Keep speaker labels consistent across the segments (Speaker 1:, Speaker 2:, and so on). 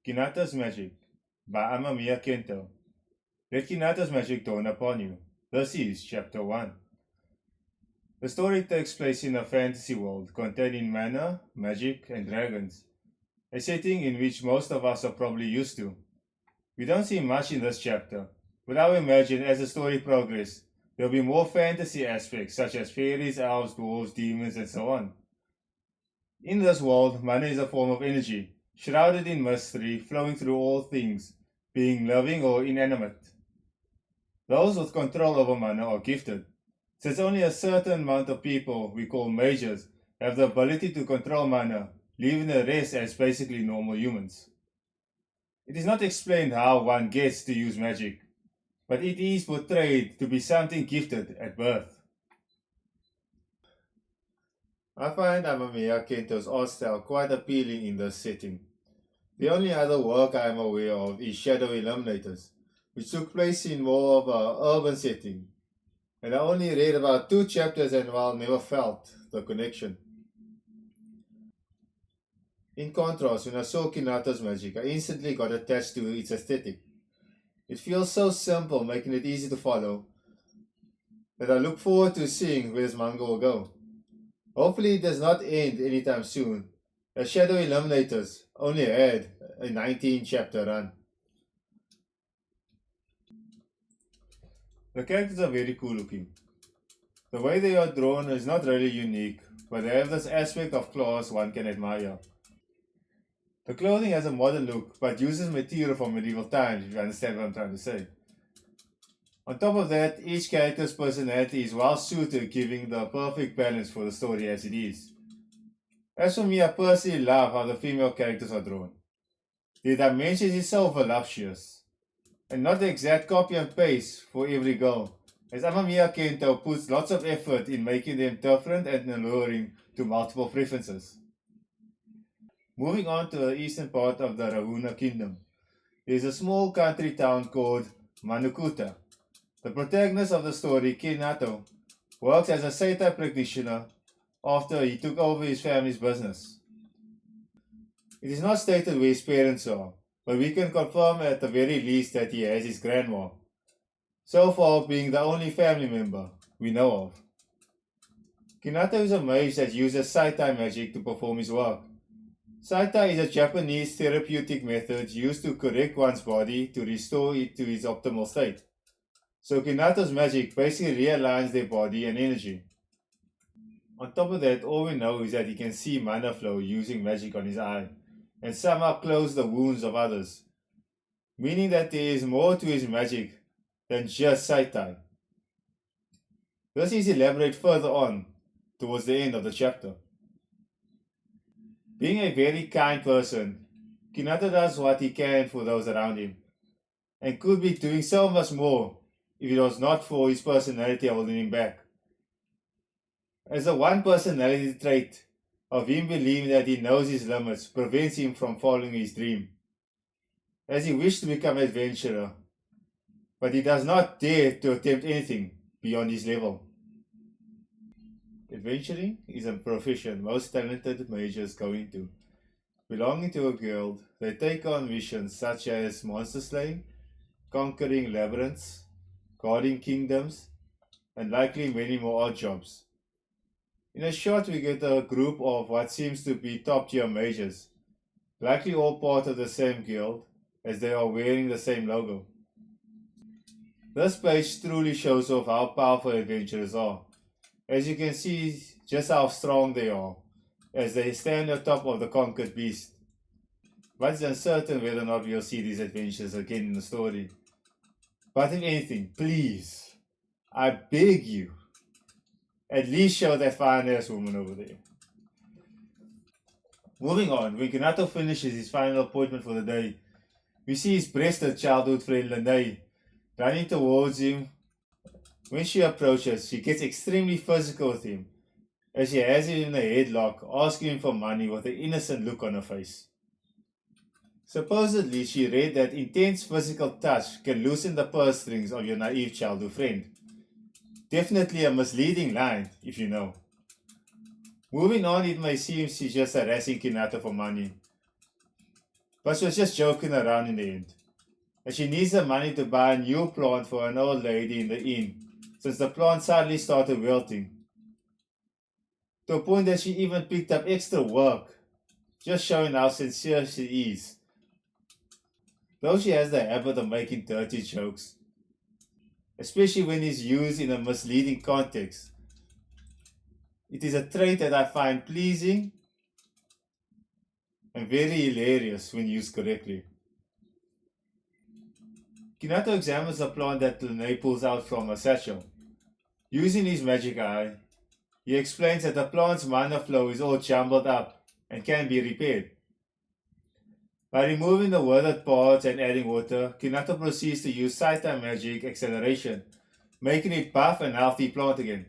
Speaker 1: Kinato's Magic by Amamiya Kento. Let Kinato's magic dawn upon you. This is Chapter 1. The story takes place in a fantasy world containing mana, magic, and dragons, a setting in which most of us are probably used to. We don't see much in this chapter, but I imagine as the story progresses, there'll be more fantasy aspects such as fairies, elves, dwarves, demons, and so on. In this world, mana is a form of energy, shrouded in mystery, flowing through all things, being living or inanimate. Those with control over mana are gifted, since only a certain amount of people we call mages have the ability to control mana, leaving the rest as basically normal humans. It is not explained how one gets to use magic, but it is portrayed to be something gifted at birth. I find Amamiya Kento's art style quite appealing in this setting. The only other work I am aware of is Shadow Illuminators, which took place in more of an urban setting, and I only read about 2 chapters and while never felt the connection. In contrast, when I saw Kinato's magic, I instantly got attached to its aesthetic. It feels so simple, making it easy to follow, that I look forward to seeing where this manga will go. Hopefully it does not end anytime soon, as Shadow Illuminators only had a 19-chapter run. The characters are very cool looking. The way they are drawn is not really unique, but they have this aspect of class one can admire. The clothing has a modern look, but uses material from medieval times, if you understand what I'm trying to say. On top of that, each character's personality is well suited, giving the perfect balance for the story as it is. As for me, I personally love how the female characters are drawn. The dimensions is so voluptuous, and not the exact copy and paste for every girl, as Amamiya Kento puts lots of effort in making them different and alluring to multiple preferences. Moving on to the eastern part of the Rahuna Kingdom, there is a small country town called Manukuta. The protagonist of the story, Kinato, works as a Seitai practitioner after he took over his family's business. It is not stated where his parents are, but we can confirm at the very least that he has his grandma, so far being the only family member we know of. Kinato is a mage that uses Seitai magic to perform his work. Seitai is a Japanese therapeutic method used to correct one's body to restore it to its optimal state. So Kinato's magic basically realigns their body and energy. On top of that, all we know is that he can see mana flow using magic on his eye, and somehow close the wounds of others, meaning that there is more to his magic than just Seitai. This is elaborated further on towards the end of the chapter. Being a very kind person, Kinato does what he can for those around him, and could be doing so much more if it was not for his personality holding him back. As the one personality trait of him believing that he knows his limits prevents him from following his dream, as he wished to become an adventurer, but he does not dare to attempt anything beyond his level. Adventuring is a profession most talented mages go into. Belonging to a guild, they take on missions such as monster slaying, conquering labyrinths, guarding kingdoms, and likely many more odd jobs. In a shot, we get a group of what seems to be top-tier mages, likely all part of the same guild, as they are wearing the same logo. This page truly shows off how powerful adventurers are, as you can see just how strong they are, as they stand on top of the conquered beast. But it's uncertain whether or not we'll see these adventures again in the story. But if anything, please, I beg you, at least show that fine-ass woman over there. Moving on, when Kinato finishes his final appointment for the day, we see his breasted childhood friend Lene running towards him. When she approaches, she gets extremely physical with him, as she has him in a headlock, asking him for money with an innocent look on her face. Supposedly, she read that intense physical touch can loosen the purse strings of your naive childhood friend. Definitely a misleading line, if you know. Moving on, it may seem she's just harassing Kinato for money. but she was just joking around in the end. And she needs the money to buy a new plant for an old lady in the inn, since the plant suddenly started wilting. To a point that she even picked up extra work, just showing how sincere she is. Though she has the habit of making dirty jokes, especially when it's used in a misleading context. It is a trait that I find pleasing and very hilarious when used correctly. Kinato examines the plant that Lene pulls out from her satchel. Using his magic eye, he explains that the plant's mana flow is all jumbled up and can be repaired. By removing the withered parts and adding water, Kinato proceeds to use Saita magic acceleration, making it buff and healthy plant again.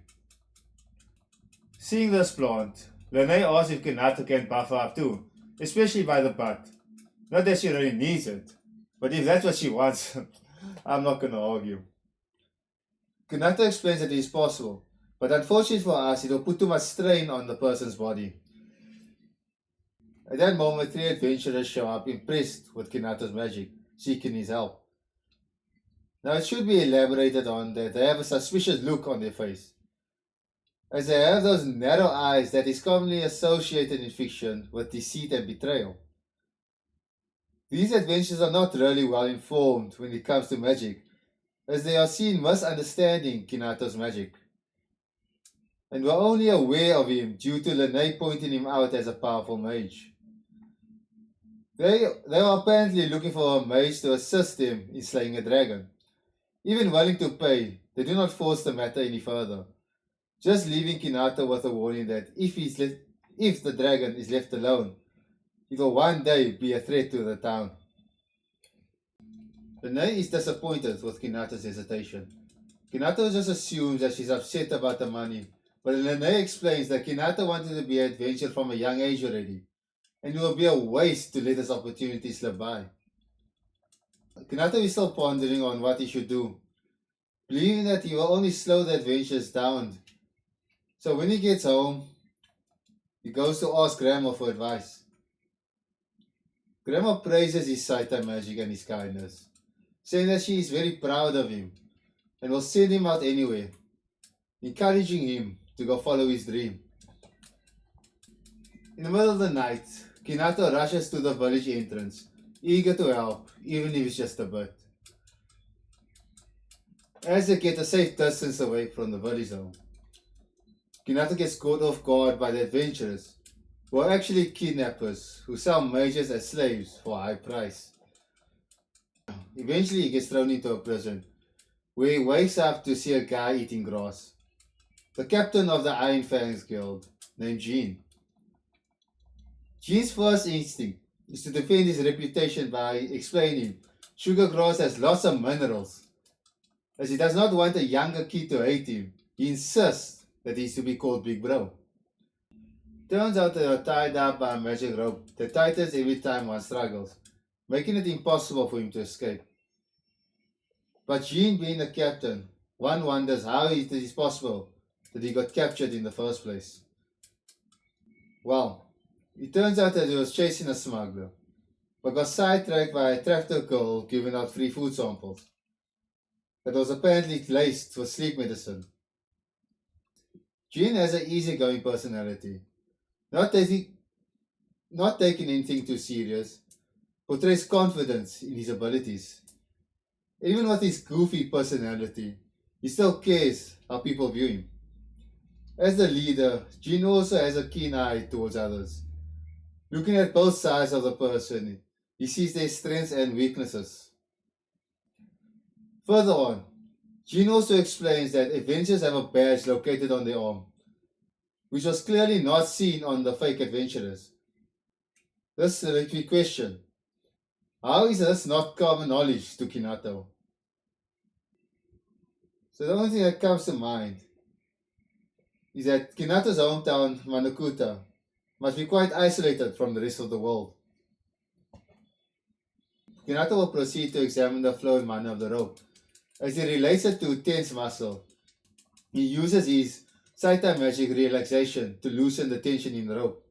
Speaker 1: Seeing this plant, Lene asks if Kinato can buff her up too, especially by the butt. Not that she really needs it, but if that's what she wants, I'm not gonna argue. Kinato explains that it is possible, but unfortunately for us, it will put too much strain on the person's body. At that moment, three adventurers show up, impressed with Kinato's magic, seeking his help. Now, it should be elaborated on that they have a suspicious look on their face, as they have those narrow eyes that is commonly associated in fiction with deceit and betrayal. These adventurers are not really well informed when it comes to magic, as they are seen misunderstanding Kinato's magic, and were only aware of him due to Lene pointing him out as a powerful mage. They are apparently looking for a mage to assist them in slaying a dragon. Even willing to pay, they do not force the matter any further, just leaving Kinato with a warning that if the dragon is left alone, it will one day be a threat to the town. Lene is disappointed with Kinato's hesitation. Kinato just assumes that she's upset about the money, but Lene explains that Kinato wanted to be an adventurer from a young age already, and it will be a waste to let this opportunity slip by. Kinato is still pondering on what he should do, believing that he will only slow the adventures down. So when he gets home, he goes to ask Grandma for advice. Grandma praises his Saita magic and his kindness, saying that she is very proud of him and will send him out anywhere, encouraging him to go follow his dream. In the middle of the night, Kinato rushes to the village entrance, eager to help, even if it's just a bit. As they get a safe distance away from the village home, Kinato gets caught off guard by the adventurers, who are actually kidnappers who sell mages as slaves for a high price. Eventually, he gets thrown into a prison, where he wakes up to see a guy eating grass. The captain of the Iron Fangs Guild, named Jean. Jean's first instinct is to defend his reputation by explaining sugar grass has lots of minerals. As he does not want a younger kid to hate him, he insists that he is to be called Big Bro. Turns out they are tied up by a magic rope that tightens every time one struggles, making it impossible for him to escape. But Jean being the captain, one wonders how it is possible that he got captured in the first place. Well, it turns out that he was chasing a smuggler, but got sidetracked by a attractive girl giving out free food samples that was apparently laced with sleep medicine. Jean has an easygoing personality, not taking anything too serious, portrays confidence in his abilities. Even with his goofy personality, he still cares how people view him. As the leader, Jean also has a keen eye towards others. Looking at both sides of the person, he sees their strengths and weaknesses. Further on, Jean also explains that adventurers have a badge located on their arm, which was clearly not seen on the fake adventurers. This makes me question, how is this not common knowledge to Kinato? So the only thing that comes to mind is that Kinato's hometown, Manakuta, must be quite isolated from the rest of the world. Kinato will proceed to examine the flow and mana of the rope. As he relates it to tense muscle, he uses his Saita magic relaxation to loosen the tension in the rope,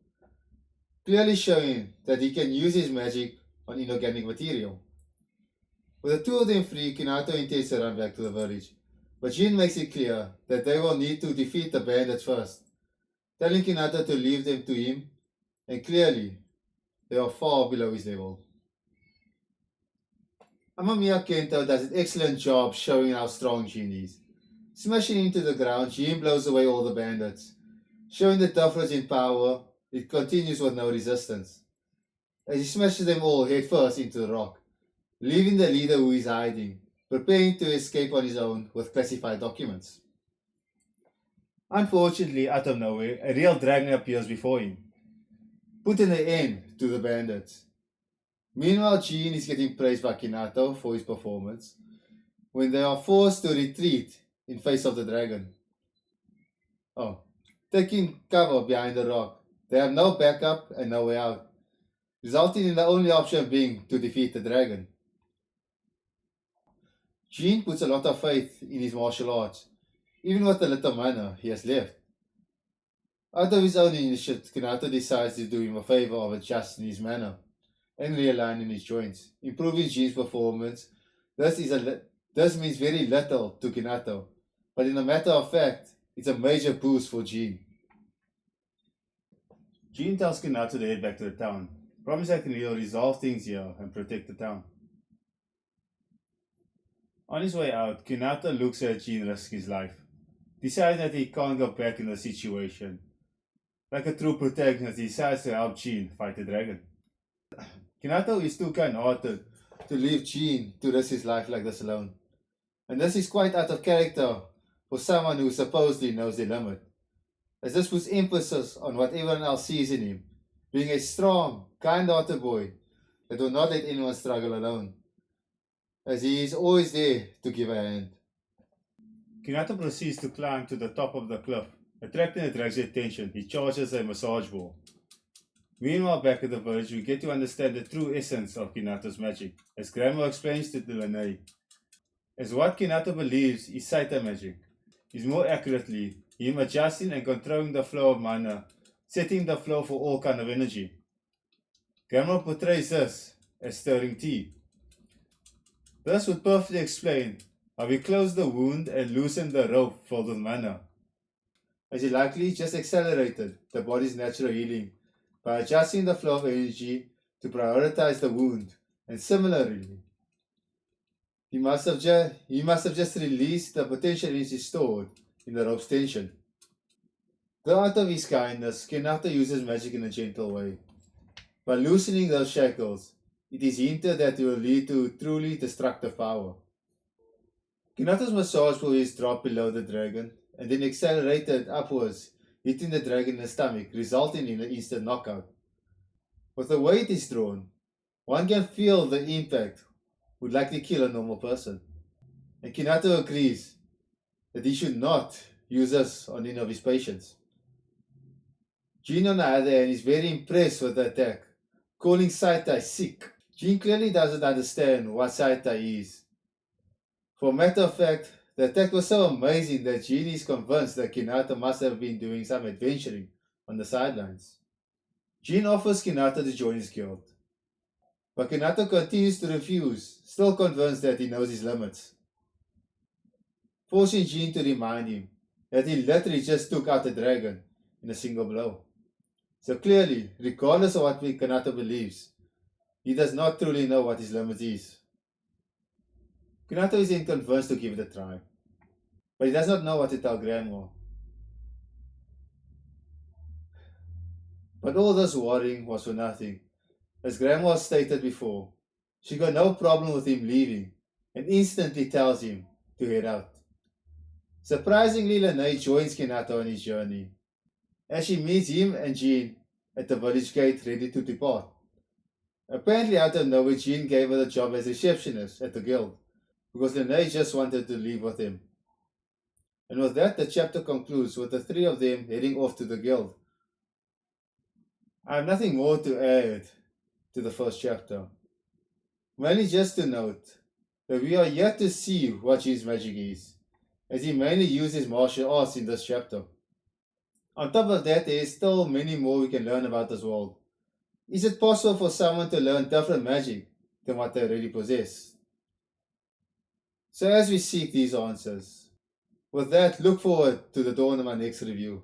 Speaker 1: clearly showing that he can use his magic on inorganic material. With the two of them free, Kinato intends to run back to the village, but Jin makes it clear that they will need to defeat the bandits first, telling Kinato to leave them to him, and clearly, they are far below his level. Amamiya Kento does an excellent job showing how strong Jin is. Smashing into the ground, Jin blows away all the bandits. Showing the difference in power, it continues with no resistance, as he smashes them all headfirst into the rock, leaving the leader who is hiding, preparing to escape on his own with classified documents. Unfortunately, out of nowhere, a real dragon appears before him, putting an end to the bandits. Meanwhile, Jean is getting praised by Kinato for his performance when they are forced to retreat in face of the dragon. Oh, taking cover behind the rock. They have no backup and no way out, resulting in the only option being to defeat the dragon. Jean puts a lot of faith in his martial arts, even with the little mana he has left. Out of his own initiative, Kinato decides to do him a favor of adjusting his mana and realigning his joints, improving Jean's performance. This means very little to Kinato, but in a matter of fact, it's a major boost for Jean. Jean tells Kinato to head back to the town, promising that he'll resolve things here and protect the town. On his way out, Kinato looks at Jean risk his life, deciding that he can't go back in the situation. Like a true protagonist, he decides to help Jean fight the dragon. Kinato is too kind-hearted to leave Jean to risk his life like this alone, and this is quite out of character for someone who supposedly knows their limit, as this puts emphasis on what everyone else sees in him, being a strong, kind-hearted boy that will not let anyone struggle alone, as he is always there to give a hand. Kinato proceeds to climb to the top of the cliff. Attracting the dragon's attention, he charges a massage ball. Meanwhile, back at the village, we get to understand the true essence of Kinato's magic, as Grandma explains to Lene. As what Kinato believes is Saita magic, is more accurately him adjusting and controlling the flow of mana, setting the flow for all kind of energy. Grandma portrays this as stirring tea. This would perfectly explain how he closed the wound and loosened the rope filled with mana, as he likely just accelerated the body's natural healing by adjusting the flow of energy to prioritize the wound, and similarly, he must have just released the potential energy stored in the rope's tension. Though out of his kindness, Kinato uses magic in a gentle way. By loosening those shackles, it is hinted that it will lead to truly destructive power. Kinato's massage ball is dropped below the dragon and then accelerated upwards, hitting the dragon in the stomach, resulting in an instant knockout. With the way it is drawn, one can feel the impact would likely kill a normal person. And Kinato agrees that he should not use this on any of his patients. Jin, on the other hand, is very impressed with the attack, calling Saitai sick. Jin clearly doesn't understand what Saitai is. For a matter of fact, the attack was so amazing that Jin is convinced that Kinato must have been doing some adventuring on the sidelines. Jin offers Kinato to join his guild, but Kinato continues to refuse, still convinced that he knows his limits, forcing Jin to remind him that he literally just took out the dragon in a single blow. So clearly, regardless of what Kinato believes, he does not truly know what his limit is. Kinato is then convinced to give it a try, but he does not know what to tell Grandma. But all this worrying was for nothing. As Grandma stated before, she got no problem with him leaving and instantly tells him to head out. Surprisingly, Lene joins Kinato on his journey, as she meets him and Jean at the village gate ready to depart. Apparently out of nowhere, Jean gave her the job as receptionist at the guild, because Lene just wanted to leave with him. And with that, the chapter concludes with the three of them heading off to the guild. I have nothing more to add to the first chapter. Mainly just to note that we are yet to see what his magic is, as he mainly uses martial arts in this chapter. On top of that, there is still many more we can learn about this world, Is it possible for someone to learn different magic than what they already possess? So as we seek these answers, with that, look forward to the dawn of my next review.